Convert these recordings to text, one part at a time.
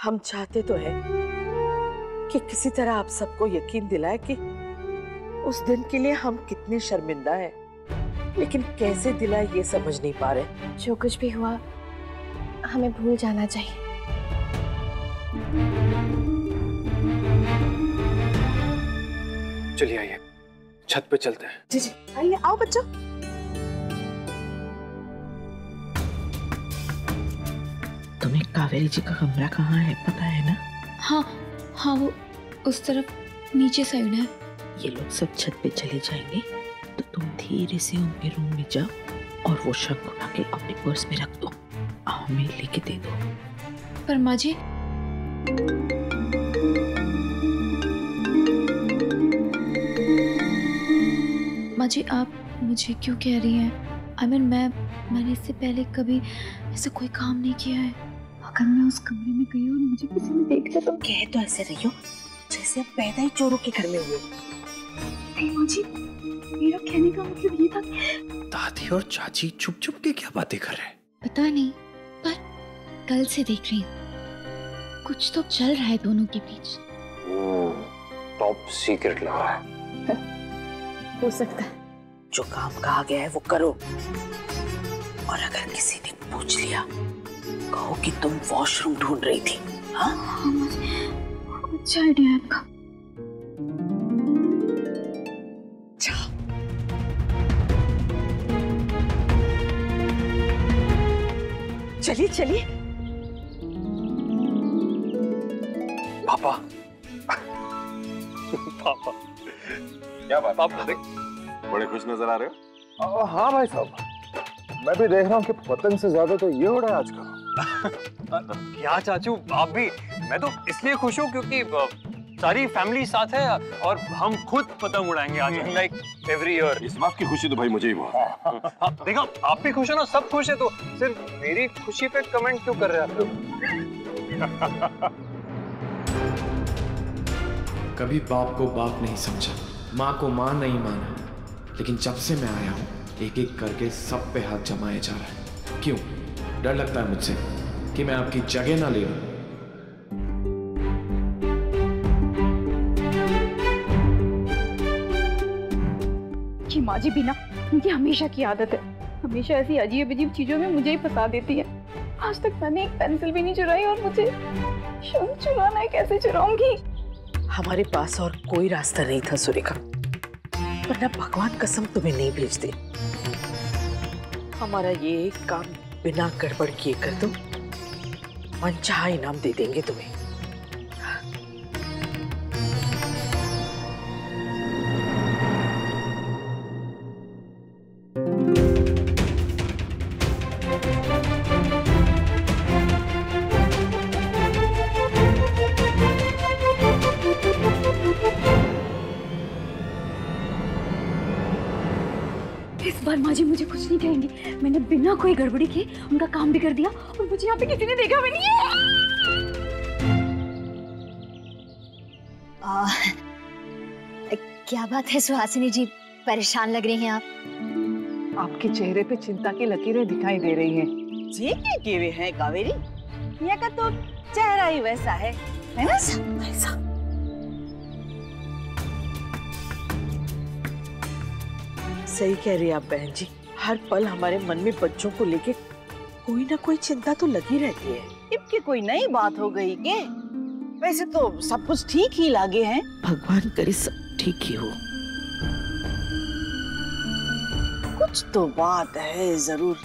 हम चाहते तो हैं कि किसी तरह आप सबको यकीन दिलाए कि उस दिन के लिए हम कितने शर्मिंदा हैं, लेकिन कैसे दिलाए ये समझ नहीं पा रहे। जो कुछ भी हुआ हमें भूल जाना चाहिए। चलिए आइए, छत पे चलते हैं। जी जी, आइए, आओ बच्चों। तुम्हें कावेरी जी का कमरा कहाँ है पता है ना? हाँ हाँ, वो उस तरफ नीचे साइड है। ये लोग सब छत पे चले जाएंगे तो तुम धीरे से उनके रूम में जाओ और वो शंख उठा के अपने पर्स में रख दो, हमें लेके दे दो। पर माँ जी, माँ जी आप मुझे क्यों कह रही हैं? I mean, मैंने इससे पहले कभी ऐसा कोई काम नहीं किया है। अगर मैं उस कमरे में गई और मुझे किसी ने देख लिया तो कह तो ऐसे रही हो जैसे अब पैदा ही चोरों के घर में हुए। नहीं माँ जी, मेरा कहने का मतलब ये था कि दादी और चाची चुप चुप के क्या बातें कर रहे हैं? पता नहीं, पर कल से देख रही हूँ कुछ तो चल रहा है दोनों के बीच। टॉप सीक्रेट लग रहा है। हो सकता है। जो काम कहा गया है वो करो, और अगर किसी ने पूछ लिया कहो कि तुम वॉशरूम ढूंढ रही थी। हाँ अच्छा आइडिया है आपका। चलिए चलिए। पापा पापा क्या बात? पापा देख, बड़े खुश नजर आ रहे हो। हाँ भाई साहब, मैं भी देख रहा हूँ कि पतंग से ज्यादा तो ये हो रहा है आजकल। क्या चाचू आप भी? मैं तो इसलिए खुश हूँ क्योंकि सारी फैमिली साथ है और हम खुद पतंग उड़ाएंगे आज, लाइक एवरी ईयर। इस बात की खुशी तो भाई मुझे ही बहुत है। देखो आप भी खुश हो ना, सब खुश है, तो सिर्फ मेरी खुशी पे कमेंट क्यों कर रहे हैं आप लोग? कभी बाप को बाप नहीं समझा, माँ को माँ नहीं माना, लेकिन जब से मैं आया हूँ एक एक करके सब पे हाथ जमाए जा रहा है। क्यों? डर लगता है मुझसे कि मैं आपकी जगह ना ले लूं। माँ जी बिना, उनकी हमेशा की आदत है, हमेशा ऐसी अजीब अजीब चीजों में मुझे ही फंसा देती है। आज तक मैंने एक पेंसिल भी नहीं चुराई और मुझे शंख चुराना है, कैसे चुराऊंगी? हमारे पास और कोई रास्ता नहीं था सुरेखा, वरना भगवान कसम तुम्हें नहीं भेजते। हमारा ये एक काम बिना गड़बड़ किए कर दो, मनचाहा इनाम दे देंगे तुम्हें। इस बार माँ जी मुझे कुछ नहीं कहेंगे, मैंने बिना कोई गड़बड़ी के उनका काम भी कर दिया और मुझे यहाँ पे किसी ने देखा भी नहीं है। क्या बात है सुहासिनी जी, परेशान लग रही हैं आप? आपके चेहरे पे चिंता की लकीरें दिखाई दे रही हैं। ये क्या किए हैं कावेरी? यहाँ का तो चेहरा ही वैसा है ना? ऐसा सही कह रही है आप बहन जी, हर पल हमारे मन में बच्चों को लेके कोई ना कोई चिंता तो लगी रहती है। इनकी कोई नई बात हो गई के? वैसे तो सब कुछ ठीक ही लागे हैं। भगवान करे सब ठीक ही हो। कुछ तो बात है जरूर,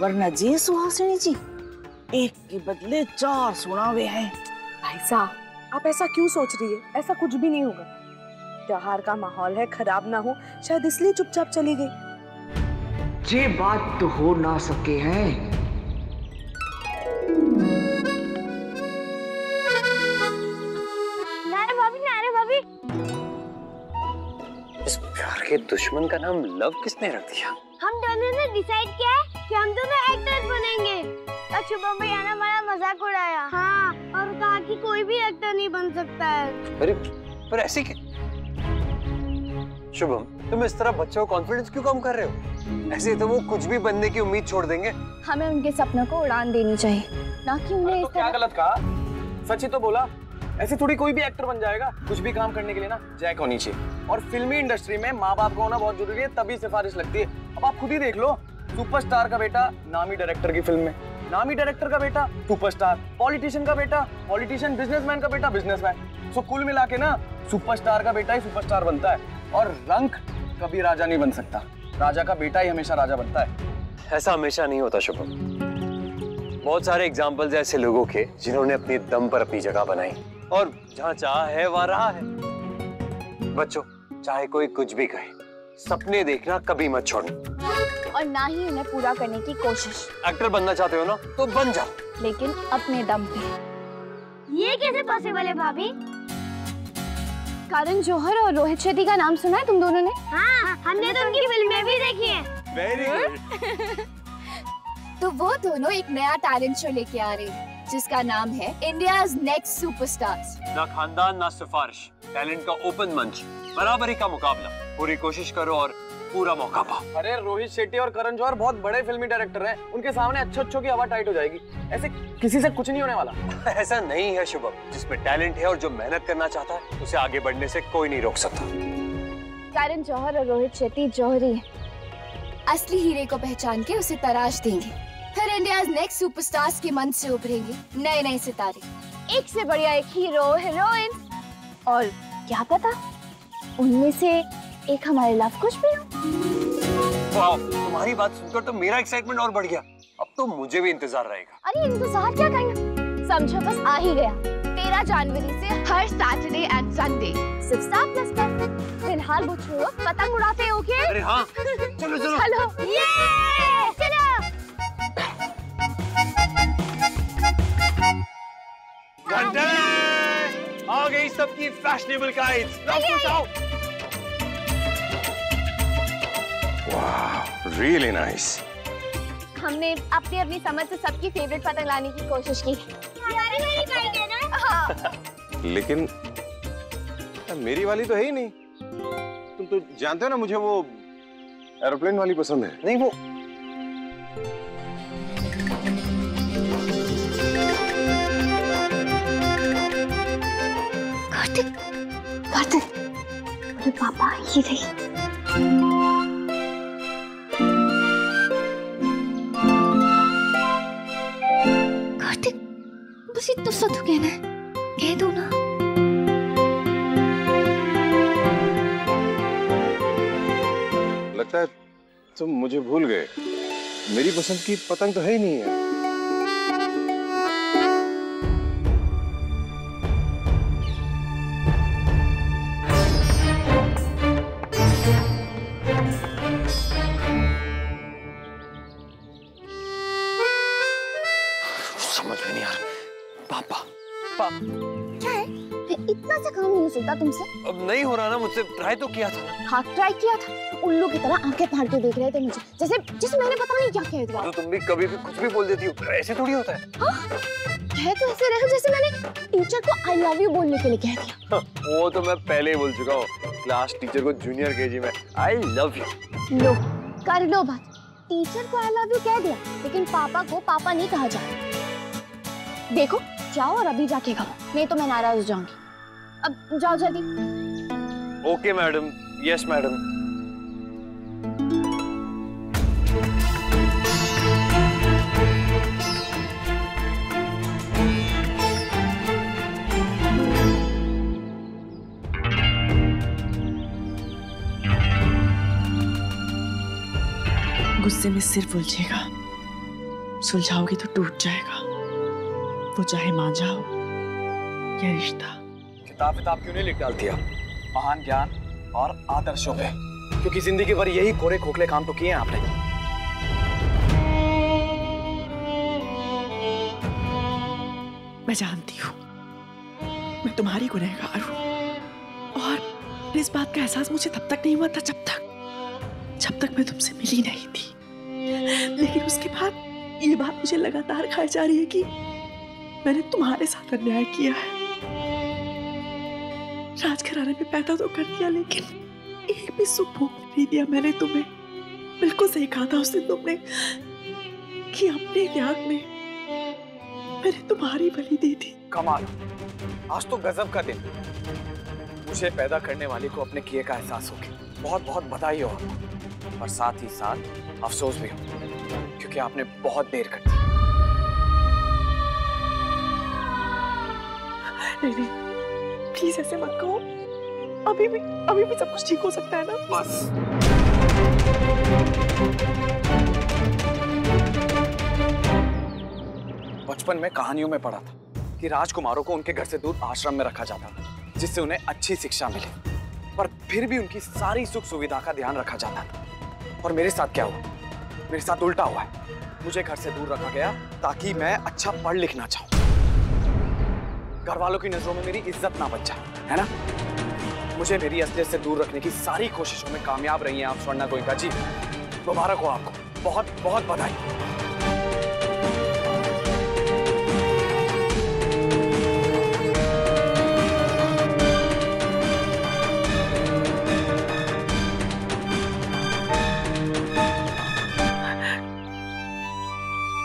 वरना जी सुहासिनी जी एक के बदले चार सुनावे हैं। भाई साहब आप ऐसा क्यों सोच रही है? ऐसा कुछ भी नहीं होगा। त्योहार का माहौल है, खराब ना हो, शायद इसलिए चुपचाप चली गई। ये बात तो हो ना सके हैं। नारे भाभी। इस प्यार के दुश्मन का नाम लव किसने रख दिया? हम दोनों ने डिसाइड किया है कि हम दोनों एक्टर बनेंगे। और शुभम भैया ने हमारा मजाक उड़ाया। हाँ, और कहा कि कोई भी एक्टर नहीं बन सकता है। अरे पर ऐसे शुभम, तुम इस तरह बच्चों को कॉन्फिडेंस क्यों कम कर रहे हो? ऐसे तो वो कुछ भी बनने की उम्मीद छोड़ देंगे। हमें उनके सपनों को उड़ान देनी चाहिए, ना कि उन्हें इस क्या तरह। गलत कहा? सच ही तो बोला, ऐसे थोड़ी कोई भी एक्टर बन जाएगा। कुछ भी काम करने के लिए ना जैक होनी चाहिए, और फिल्मी इंडस्ट्री में माँ बाप का होना बहुत जरूरी है, तभी सिफारिश लगती है। अब आप खुद ही देख लो, सुपरस्टार का बेटा नामी डायरेक्टर की फिल्म में, नामी डायरेक्टर का बेटा सुपरस्टार, पॉलिटिशियन का बेटा पॉलिटिशियन, बिजनेसमैन का बेटा बिजनेसमैन। सो कुल मिला के ना सुपरस्टार का बेटा ही सुपरस्टार बनता है, और रंक कभी राजा नहीं बन सकता, राजा का बेटा ही हमेशा राजा बनता है। ऐसा हमेशा नहीं होता शुभम। बहुत सारे एग्जाम्पल्स ऐसे लोगों के जिन्होंने अपने दम पर अपनी जगह बनाई, और जहाँ चाह है वहाँ रहा है। बच्चों, चाहे कोई कुछ भी कहे, सपने देखना कभी मत छोड़ना, और ना ही उन्हें पूरा करने की कोशिश। एक्टर बनना चाहते हो ना तो बन जाओ, लेकिन अपने दम पे। ये कैसे पॉसिबल है भाभी? करण जौहर और रोहित शेट्टी का नाम सुना है तुम दोनों ने? हाँ, हमने तो उनकी फिल्में भी देखी हैं। Very good. तो वो दोनों एक नया टैलेंट शो लेके आ रहे हैं जिसका नाम है इंडियाज नेक्स्ट सुपरस्टार्स। ना खानदान ना सिफारिश, टैलेंट का ओपन मंच, बराबरी का मुकाबला। पूरी कोशिश करो और पूरा मौका पाओ। अरे रोहित शेट्टी और करण जौहर बहुत बड़े फिल्मी डायरेक्टर हैं, उनके सामने अच्छों की हवा टाइट हो जाएगी। ऐसे किसी से कुछ नहीं होने वाला। ऐसा नहीं है शुभम, जिसमें टैलेंट है और जो मेहनत करना चाहता है उसे आगे बढ़ने से कोई नहीं रोक सकता। करण जौहर और रोहित शेट्टी जौहरी हैं। असली हीरे को पहचान के उसे तराश देंगे, फिर इंडियाज नेक्स्ट सुपरस्टार्स के मंच से उभरेंगे नए नए सितारे। एक से बढ़िया एक हीरो हीरोइन, और क्या पता उनमें से एक हमारे लव कुछ भी हो। वाह, तुम्हारी बात सुनकर तो मेरा एक्साइटमेंट और बढ़ गया। अब तो मुझे भी इंतजार रहेगा। अरे इंतजार क्या करना, समझो बस आ ही गया। 13 जनवरी से हर सैटरडे एंड संडे सिर्फ Star+ पर। फिलहाल वो छोड़ो, पतंग उड़ाते हो क्या? अरे हाँ, चलो चलो चलो ये चलो। आ गई सबकी फैशनेबल काइट्स। वाह, रियली नाइस। हमने अपनी अपनी समझ से सबकी फेवरेट पतंग लाने की कोशिश की। हमारी वाली काइट है ना? हाँ। लेकिन मेरी वाली तो है ही नहीं। तुम तो जानते हो ना, मुझे वो एरोप्लेन वाली पसंद है। नहीं, वो कार्तिक, कार्तिक, अरे पापा ही रही। कार्तिक, बस इतना सा तो कहना है, कह दो ना। लगता है तुम मुझे भूल गए। मेरी पसंद की पतंग तो है ही नहीं है। समझ में नहीं आ रहा। पापा क्या है? मैं इतना सा काम नहीं हो सकता तुमसे? अब नहीं हो रहा ना मुझसे, ट्राई तो किया था ना। हाँ ट्राई किया था, उल्लू की तरह आंखें फाड़ के देख रहे थे मुझे, जैसे जैसे मैंने पता नहीं क्या कह दिया। तो तुम भी कभी भी कुछ भी बोल देती हो, ऐसे थोड़ी होता है। हाँ? कह तो ऐसे रहे जैसे मैंने टीचर को आई लव यू बोलने के लिए कह दिया। वो तो मैं पहले ही बोल चुका हूँ, क्लास टीचर को जूनियर केजी में आई लव यू। लो कर लो बात, टीचर को आई लव यू कह दिया, लेकिन पापा को पापा नहीं कहा जाता। देखो जाओ और अभी जाके खाओ, नहीं तो मैं नाराज हो जाऊंगी। अब जाओ जल्दी। Okay madam, yes madam. गुस्से में सिर उलझेगा, सुलझाओगे तो टूट जाएगा। वो चाहे मान जाओ या रिश्ता। किताब क्यों नहीं लिख डालती आप महान ज्ञान और आदर्शों पे, क्योंकि जिंदगी भर यही कोरे खोखले काम तो किए हैं आपने। मैं जानती हूँ मैं तुम्हारी गुनहगार हूँ, और इस बात का एहसास मुझे तब तक नहीं हुआ था जब तक मैं तुमसे मिली नहीं थी। लेकिन उसके बाद ये बात मुझे लगातार खाई जा रही है कि मैंने तुम्हारे साथ अन्याय किया है। राजघराने में पैदा तो कर दिया, लेकिन एक भी सुख भोग नहीं दिया मैंने तुम्हें। बिल्कुल सही कहा था उस दिन तुमने कि अपने त्याग में मैंने तुम्हारी बलि दी थी। कमाल, आज तो गजब का दिन। मुझे पैदा करने वाले को अपने किए का एहसास हो गया। बहुत बहुत बधाई हो आपको, और साथ ही साथ अफसोस भी हो, क्योंकि आपने बहुत देर कर दी। नहीं, प्लीज ऐसे मत कहो। अभी भी सब कुछ ठीक हो सकता है ना? बस बचपन में कहानियों में पढ़ा था कि राजकुमारों को उनके घर से दूर आश्रम में रखा जाता था, जिससे उन्हें अच्छी शिक्षा मिले, पर फिर भी उनकी सारी सुख सुविधा का ध्यान रखा जाता था। और मेरे साथ क्या हुआ? मेरे साथ उल्टा हुआ है। मुझे घर से दूर रखा गया ताकि मैं अच्छा पढ़ लिखना चाहूं, घर वालों की नजरों में मेरी इज्जत ना बच जाए, है ना? मुझे मेरी असलियत से दूर रखने की सारी कोशिशों में कामयाब रही हैं आप स्वर्णा गोयनका जी। मुबारक हो आपको, बहुत बहुत बधाई।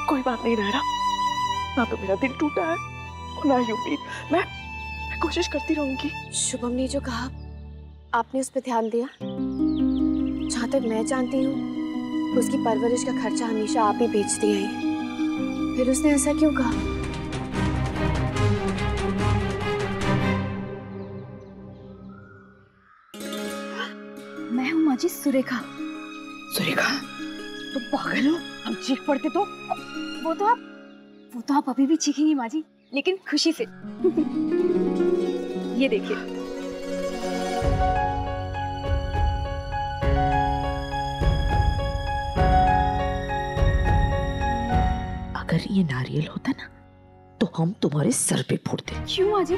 कोई बात नहीं नायरा, ना तो मेरा दिल टूटा है और ना ही उम्मीद। मैं कोशिश करती रहूंगी। शुभम ने जो कहा आपने उस पर ध्यान दिया? जहाँ तक मैं जानती हूँ उसकी परवरिश का खर्चा हमेशा आप ही भेजती आई हैं। फिर उसने ऐसा क्यों कहा? मैं हूँ माँ जी सुरेखा। सुरेखा, तुम पागल हो? हम चीख पड़ते तो? वो तो आप अभी भी चीखेंगी माँ जी, लेकिन खुशी से। ये देखिए। अगर ये नारियल होता ना तो हम तुम्हारे सर पे फोड़ते। क्यों माँ जी?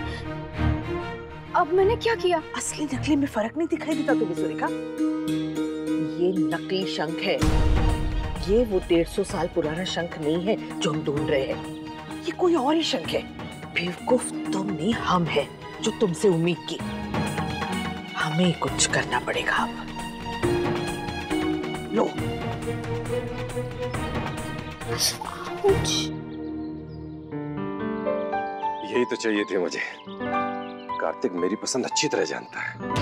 अब मैंने क्या किया? असली नकली में फर्क नहीं दिखाई देता तुम्हें सुरेखा? ये नकली शंख है। ये वो 150 साल पुराना शंख नहीं है जो हम ढूंढ रहे हैं। ये कोई और ही शंख है। बेवकूफ तुम नहीं, हम हैं जो तुमसे उम्मीद की। हमें कुछ करना पड़ेगा अब। लो। यही तो चाहिए थे मुझे। कार्तिक मेरी पसंद अच्छी तरह जानता है।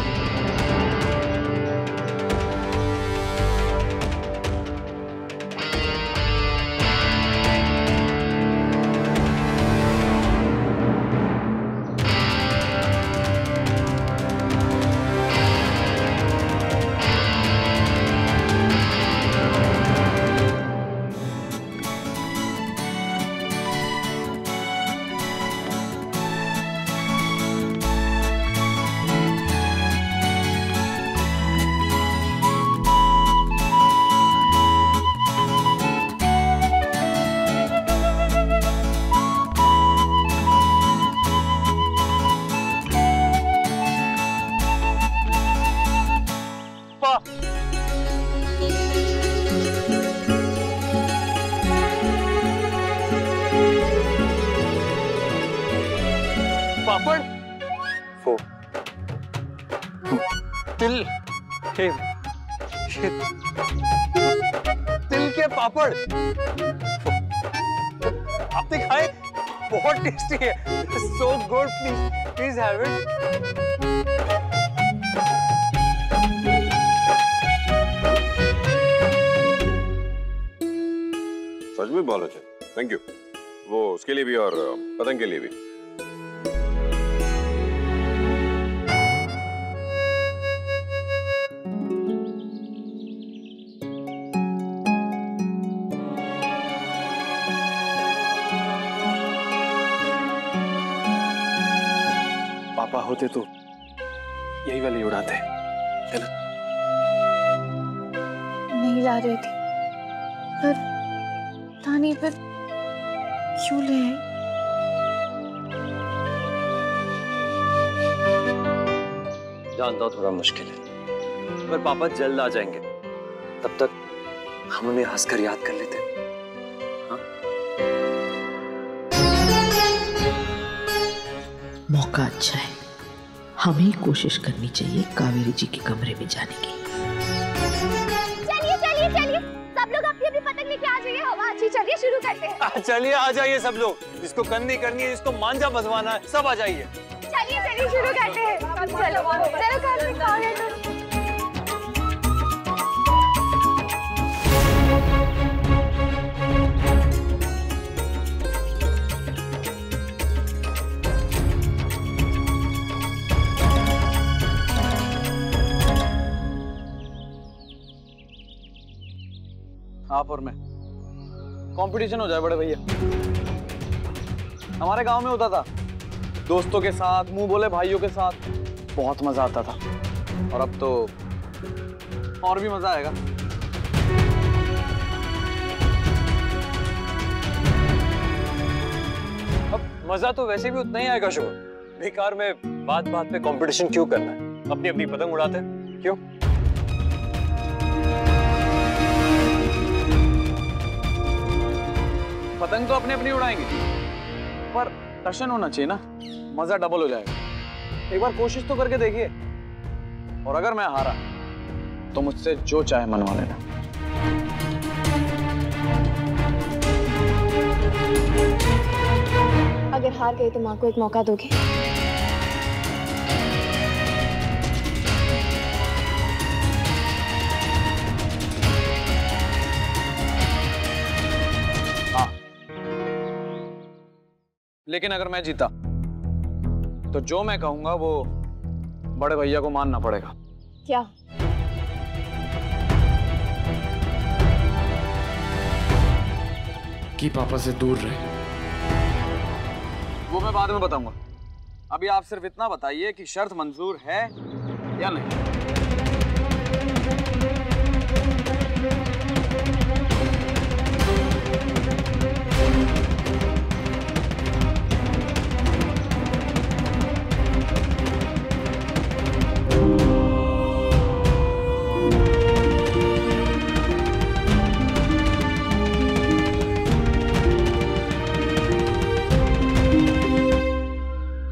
पापड़, तिल के तिल के पापड़ आपने खाए? बहुत टेस्टी है। So good. Please have it. सच में बहुत अच्छा, थैंक यू। वो उसके लिए भी और पतंग के लिए भी। पापा होते तो यही वाली उड़ाते, है ना? नहीं ला रही थी, पर तानी फिर क्यों ले आई? जानता हूं थोड़ा मुश्किल है, पर पापा जल्द आ जाएंगे। तब तक हम उन्हें हंसकर याद कर लेते हैं। मौका अच्छा है, हमें कोशिश करनी चाहिए कावेरी जी के कमरे में जाने की। चलिए चलिए चलिए, सब लोग अपनी अपनी पतंग लेके आ जाइए, हवा अच्छी जी चलिए शुरू करते हैं। चलिए आ जाइए सब लोग, जिसको करनी करनी है, जिसको मांझा बजवाना है, सब आ जाइए। चलिए चलिए शुरू करते हैं। चलो आप और मैं कंपटीशन हो जाए बड़े भैया। हमारे गांव में होता था, दोस्तों के साथ, मुंह बोले भाइयों के साथ, बहुत मजा आता था। और अब तो और भी मजा आएगा। अब मजा तो वैसे भी उतना ही आएगा शुभम। बेकार में बात बात पे कंपटीशन क्यों करना है? अपनी अपनी पतंग उड़ाते हैं, क्यों? पतंग तो अपने अपनी उड़ाएंगे, पर टशन होना चाहिए ना, मजा डबल हो जाएगा। एक बार कोशिश तो करके देखिए, और अगर मैं हारा तो मुझसे जो चाहे मनवा लेना। अगर हार गए तो माँ को एक मौका दोगे? लेकिन अगर मैं जीता तो जो मैं कहूंगा वो बड़े भैया को मानना पड़ेगा। क्या? कि पापा से दूर रहे। वो मैं बाद में बताऊंगा। अभी आप सिर्फ इतना बताइए कि शर्त मंजूर है या नहीं।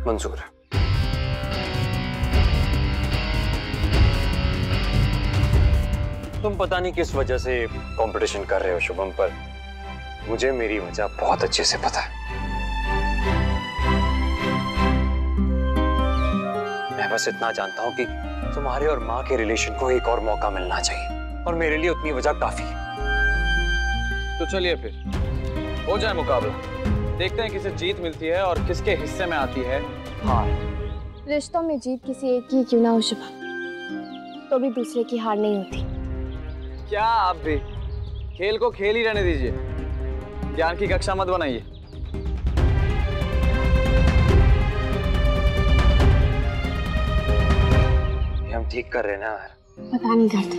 मंजूर है। तुम पता नहीं किस वजह से कंपटीशन कर रहे हो शुभम, पर मुझे मेरी वजह बहुत अच्छे से पता है। मैं बस इतना जानता हूं कि तुम्हारे और माँ के रिलेशन को एक और मौका मिलना चाहिए, और मेरे लिए उतनी वजह काफी है। तो चलिए फिर हो जाए मुकाबला। देखते हैं किसे जीत मिलती है और किसके हिस्से में आती है हार। रिश्तों में जीत किसी एक की क्यों ना हो शुभम, तो भी दूसरे की हार नहीं होती। क्या आप भी खेल को खेल ही रहने दीजिए, ज्ञान की कक्षा मत बनाइए। हम ठीक कर रहे हैं ना? पता नहीं करता,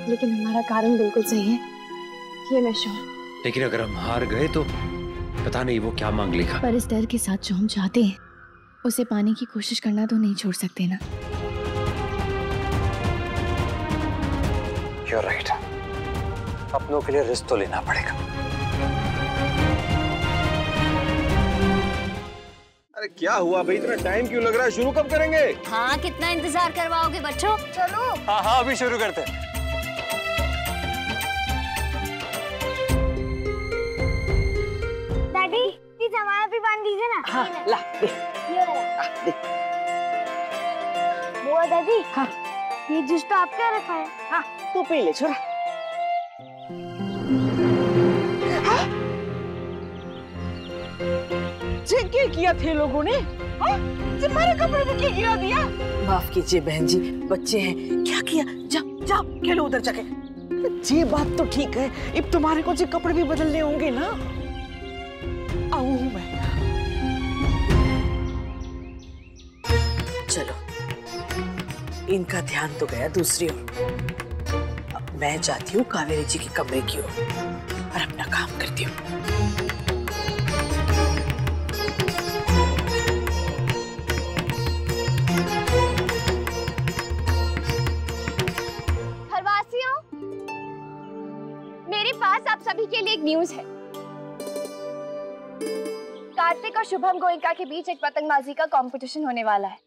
लेकिन हमारा कारण बिल्कुल सही है, ये मैं श्योर। लेकिन अगर हम हार गए तो पता नहीं वो क्या मांग लेगा। पर इस डर के साथ जो हम चाहते हैं उसे पाने की कोशिश करना तो नहीं छोड़ सकते ना। You're right. अपनों के लिए रिस्क तो लेना पड़ेगा। अरे क्या हुआ भाई, इतना टाइम क्यों लग रहा है? शुरू कब करेंगे? हाँ, कितना इंतजार करवाओगे बच्चों? चलो। हाँ अभी शुरू करते हैं। दादी प्लीज हमारा भी बांध दीजिए ना। हाँ, ला दे। दे। बुआ दादी, हाँ ये जूस तो आपका रखा है। हाँ तू पी ले छोरा। क्या किया थे लोगों ने? तुम्हारे कपड़े में क्या गिरा दिया? माफ कीजिए बहन जी, बच्चे हैं। क्या किया? जाओ जाओ खेलो उधर जाके। ये बात तो ठीक है, अब तुम्हारे को कपड़े भी बदलने होंगे ना। आऊ मैं। चलो, इनका ध्यान तो गया दूसरी ओर। अब मैं जाती हूँ कावेरी जी के कमरे की ओर और अपना काम करती हूँ। मेरे पास आप सभी के लिए एक न्यूज़ है। कार्तिक और शुभम गोयनका के बीच एक पतंगबाजी का कंपटीशन होने वाला है।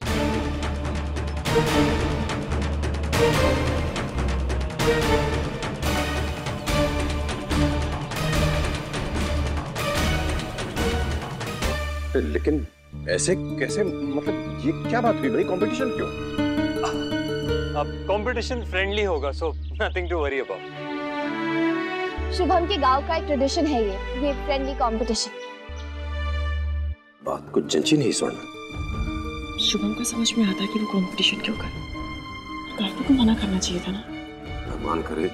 लेकिन ऐसे कैसे, मतलब ये क्या बात हुई भाई? कंपटीशन क्यों? अब कंपटीशन फ्रेंडली होगा, so nothing to worry about. Shubham के गांव का एक ट्रेडिशन है ये फ्रेंडली कंपटीशन। बात कुछ जंची नहीं सुनना। शुभम को समझ में आता कि वो कंपटीशन क्यों कर, कार्तिक को मना करना चाहिए था ना। भगवान करे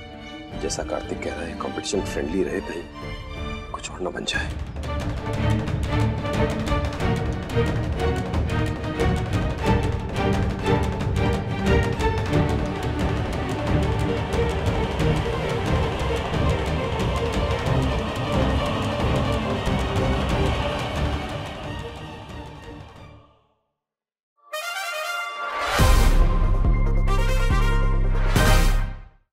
जैसा कार्तिक कह रहा है कंपटीशन फ्रेंडली रहे, कहीं कुछ और ना बन जाए।